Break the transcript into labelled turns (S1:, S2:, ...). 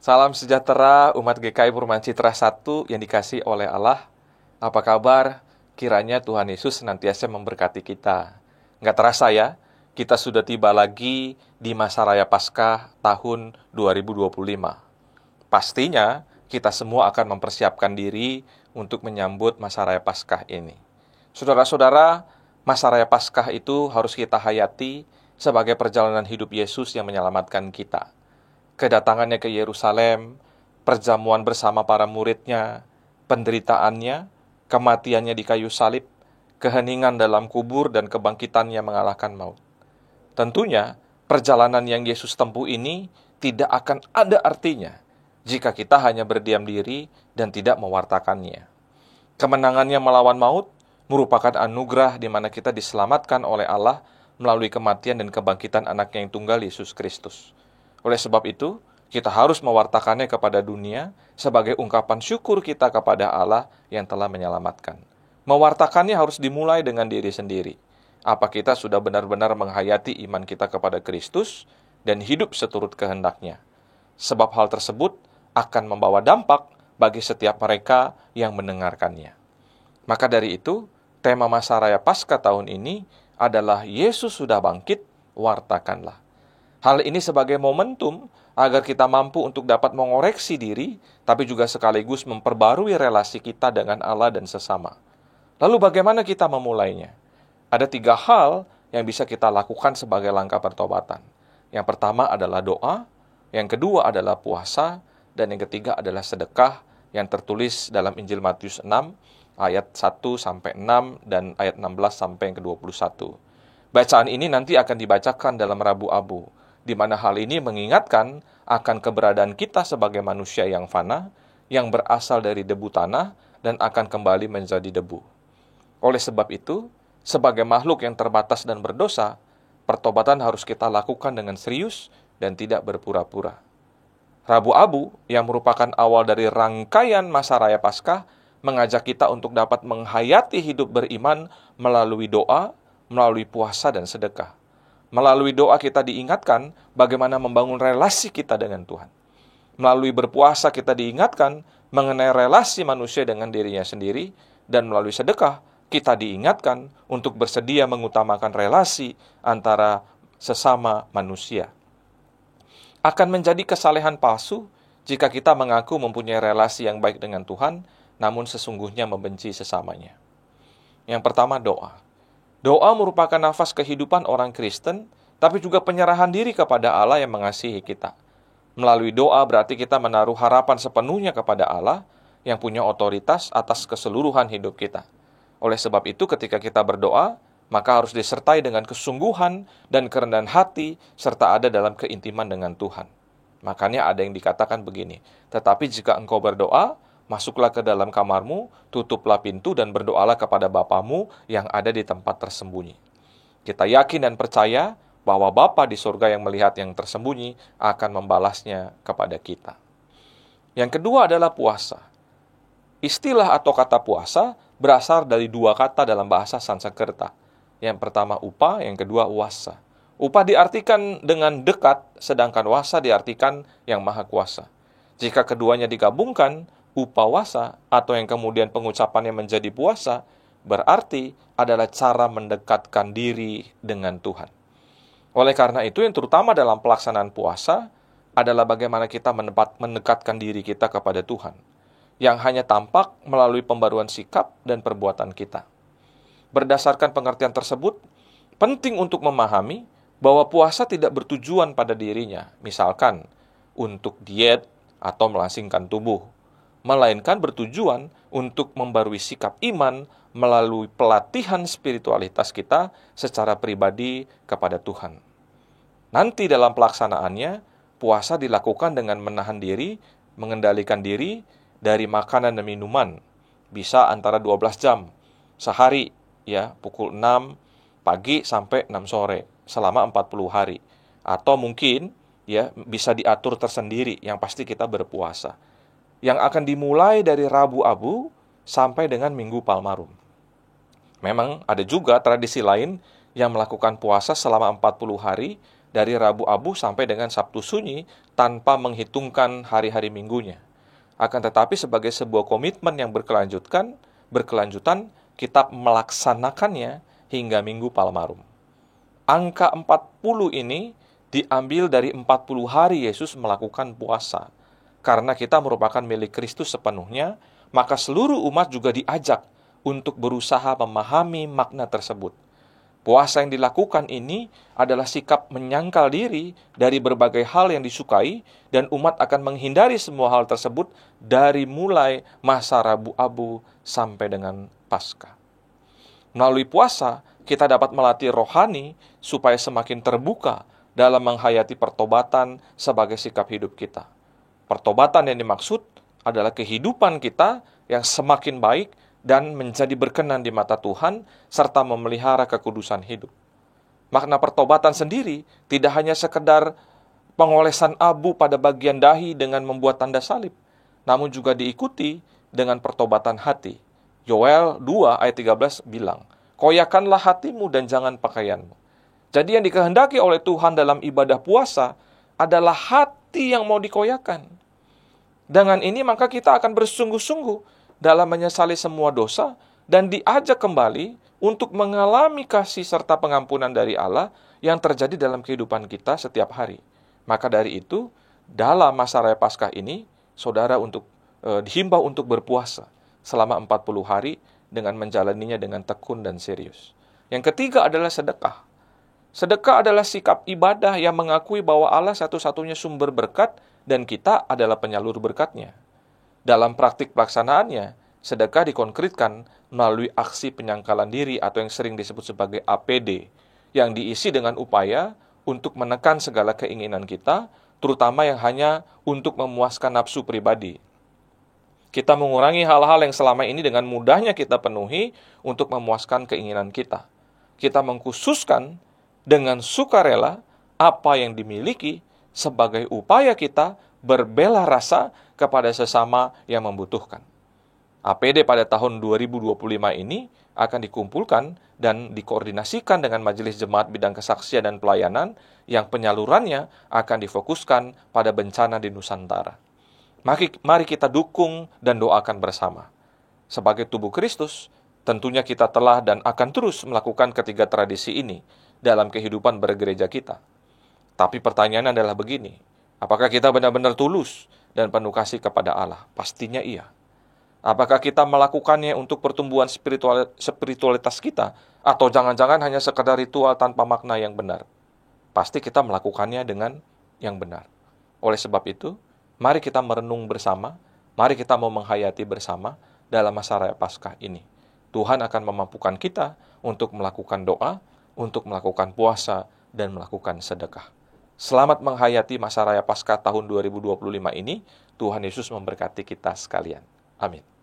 S1: Salam sejahtera umat GKI Perumahan Citra 1 yang dikasihi oleh Allah. Apa kabar? Kiranya Tuhan Yesus senantiasa memberkati kita. Nggak terasa ya, kita sudah tiba lagi di masa raya Paskah tahun 2025. Pastinya kita semua akan mempersiapkan diri untuk menyambut masa raya Paskah ini. Saudara-saudara, masa raya Paskah itu harus kita hayati sebagai perjalanan hidup Yesus yang menyelamatkan kita. Kedatangannya ke Yerusalem, perjamuan bersama para muridnya, penderitaannya, kematiannya di kayu salib, keheningan dalam kubur, dan kebangkitannya mengalahkan maut. Tentunya, perjalanan yang Yesus tempuh ini tidak akan ada artinya jika kita hanya berdiam diri dan tidak mewartakannya. Kemenangannya melawan maut merupakan anugerah di mana kita diselamatkan oleh Allah melalui kematian dan kebangkitan Anaknya yang tunggal, Yesus Kristus. Oleh sebab itu, kita harus mewartakannya kepada dunia sebagai ungkapan syukur kita kepada Allah yang telah menyelamatkan. Mewartakannya harus dimulai dengan diri sendiri. Apa kita sudah benar-benar menghayati iman kita kepada Kristus dan hidup seturut kehendak-Nya? Sebab hal tersebut akan membawa dampak bagi setiap mereka yang mendengarkannya. Maka dari itu, tema masa raya Paskah tahun ini adalah Yesus sudah bangkit, wartakanlah. Hal ini sebagai momentum agar kita mampu untuk dapat mengoreksi diri, tapi juga sekaligus memperbarui relasi kita dengan Allah dan sesama. Lalu bagaimana kita memulainya? Ada 3 hal yang bisa kita lakukan sebagai langkah pertobatan. Yang pertama adalah doa, yang kedua adalah puasa, dan yang ketiga adalah sedekah yang tertulis dalam Injil Matius 6, ayat 1-6, dan ayat 16 sampai yang ke-21. Bacaan ini nanti akan dibacakan dalam Rabu Abu, di mana hal ini mengingatkan akan keberadaan kita sebagai manusia yang fana, yang berasal dari debu tanah, dan akan kembali menjadi debu. Oleh sebab itu, sebagai makhluk yang terbatas dan berdosa, pertobatan harus kita lakukan dengan serius dan tidak berpura-pura. Rabu Abu, yang merupakan awal dari rangkaian masa raya Paskah, mengajak kita untuk dapat menghayati hidup beriman melalui doa, melalui puasa dan sedekah. Melalui doa kita diingatkan bagaimana membangun relasi kita dengan Tuhan. Melalui berpuasa kita diingatkan mengenai relasi manusia dengan dirinya sendiri. Dan melalui sedekah kita diingatkan untuk bersedia mengutamakan relasi antara sesama manusia. Akan menjadi kesalehan palsu jika kita mengaku mempunyai relasi yang baik dengan Tuhan, namun sesungguhnya membenci sesamanya. Yang pertama, doa. Doa merupakan nafas kehidupan orang Kristen, tapi juga penyerahan diri kepada Allah yang mengasihi kita. Melalui doa berarti kita menaruh harapan sepenuhnya kepada Allah yang punya otoritas atas keseluruhan hidup kita. Oleh sebab itu, ketika kita berdoa, maka harus disertai dengan kesungguhan dan kerendahan hati, serta ada dalam keintiman dengan Tuhan. Makanya ada yang dikatakan begini, tetapi jika engkau berdoa, masuklah ke dalam kamarmu, tutuplah pintu dan berdoalah kepada Bapamu yang ada di tempat tersembunyi. Kita yakin dan percaya bahwa Bapa di surga yang melihat yang tersembunyi akan membalasnya kepada kita. Yang kedua adalah puasa. Istilah atau kata puasa berasal dari 2 kata dalam bahasa Sanskerta. Yang pertama upa, yang kedua wasa. Upa diartikan dengan dekat, sedangkan wasa diartikan yang maha kuasa. Jika keduanya digabungkan, upawasa atau yang kemudian pengucapannya menjadi puasa, berarti adalah cara mendekatkan diri dengan Tuhan. Oleh karena itu, yang terutama dalam pelaksanaan puasa adalah bagaimana kita mendekatkan diri kita kepada Tuhan, yang hanya tampak melalui pembaruan sikap dan perbuatan kita. Berdasarkan pengertian tersebut, penting untuk memahami bahwa puasa tidak bertujuan pada dirinya, misalkan untuk diet atau melangsingkan tubuh, melainkan bertujuan untuk membarui sikap iman melalui pelatihan spiritualitas kita secara pribadi kepada Tuhan. Nanti dalam pelaksanaannya, puasa dilakukan dengan menahan diri, mengendalikan diri dari makanan dan minuman. Bisa antara 12 jam sehari, ya, pukul 6 pagi sampai 6 sore, selama 40 hari. Atau mungkin, ya, bisa diatur tersendiri, yang pasti kita berpuasa. Yang akan dimulai dari Rabu Abu sampai dengan Minggu Palmarum. Memang ada juga tradisi lain yang melakukan puasa selama 40 hari, dari Rabu Abu sampai dengan Sabtu Sunyi tanpa menghitungkan hari-hari minggunya. Akan tetapi sebagai sebuah komitmen yang berkelanjutan, kita melaksanakannya hingga Minggu Palmarum. Angka 40 ini diambil dari 40 hari Yesus melakukan puasa. Karena kita merupakan milik Kristus sepenuhnya, maka seluruh umat juga diajak untuk berusaha memahami makna tersebut. Puasa yang dilakukan ini adalah sikap menyangkal diri dari berbagai hal yang disukai, dan umat akan menghindari semua hal tersebut dari mulai masa Rabu Abu sampai dengan Paskah. Melalui puasa, kita dapat melatih rohani supaya semakin terbuka dalam menghayati pertobatan sebagai sikap hidup kita. Pertobatan yang dimaksud adalah kehidupan kita yang semakin baik dan menjadi berkenan di mata Tuhan, serta memelihara kekudusan hidup. Makna pertobatan sendiri tidak hanya sekedar pengolesan abu pada bagian dahi dengan membuat tanda salib, namun juga diikuti dengan pertobatan hati. Yoel 2 ayat 13 bilang, "Koyakanlah hatimu dan jangan pakaianmu." Jadi yang dikehendaki oleh Tuhan dalam ibadah puasa adalah hati yang mau dikoyakan. Dengan ini maka kita akan bersungguh-sungguh dalam menyesali semua dosa dan diajak kembali untuk mengalami kasih serta pengampunan dari Allah yang terjadi dalam kehidupan kita setiap hari. Maka dari itu, dalam masa raya Paskah ini, saudara dihimbau untuk berpuasa selama 40 hari dengan menjalaninya dengan tekun dan serius. Yang ketiga adalah sedekah. Sedekah adalah sikap ibadah yang mengakui bahwa Allah satu-satunya sumber berkat dan kita adalah penyalur berkatnya. Dalam praktik pelaksanaannya, sedekah dikonkretkan melalui aksi penyangkalan diri atau yang sering disebut sebagai APD, yang diisi dengan upaya untuk menekan segala keinginan kita, terutama yang hanya untuk memuaskan nafsu pribadi. Kita mengurangi hal-hal yang selama ini dengan mudahnya kita penuhi untuk memuaskan keinginan kita. Kita mengkhususkan dengan sukarela apa yang dimiliki sebagai upaya kita berbela rasa kepada sesama yang membutuhkan. APD pada tahun 2025 ini akan dikumpulkan dan dikoordinasikan dengan Majelis Jemaat Bidang Kesaksian dan Pelayanan yang penyalurannya akan difokuskan pada bencana di Nusantara. Mari kita dukung dan doakan bersama. Sebagai tubuh Kristus, tentunya kita telah dan akan terus melakukan ketiga tradisi ini dalam kehidupan bergereja kita. Tapi pertanyaannya adalah begini, apakah kita benar-benar tulus dan penuh kasih kepada Allah? Pastinya iya. Apakah kita melakukannya untuk pertumbuhan spiritualitas kita? Atau jangan-jangan hanya sekedar ritual tanpa makna yang benar? Pasti kita melakukannya dengan yang benar. Oleh sebab itu, mari kita merenung bersama, mari kita mau menghayati bersama dalam masa raya Paskah ini. Tuhan akan memampukan kita untuk melakukan doa, untuk melakukan puasa, dan melakukan sedekah. Selamat menghayati masa raya Paskah tahun 2025 ini. Tuhan Yesus memberkati kita sekalian. Amin.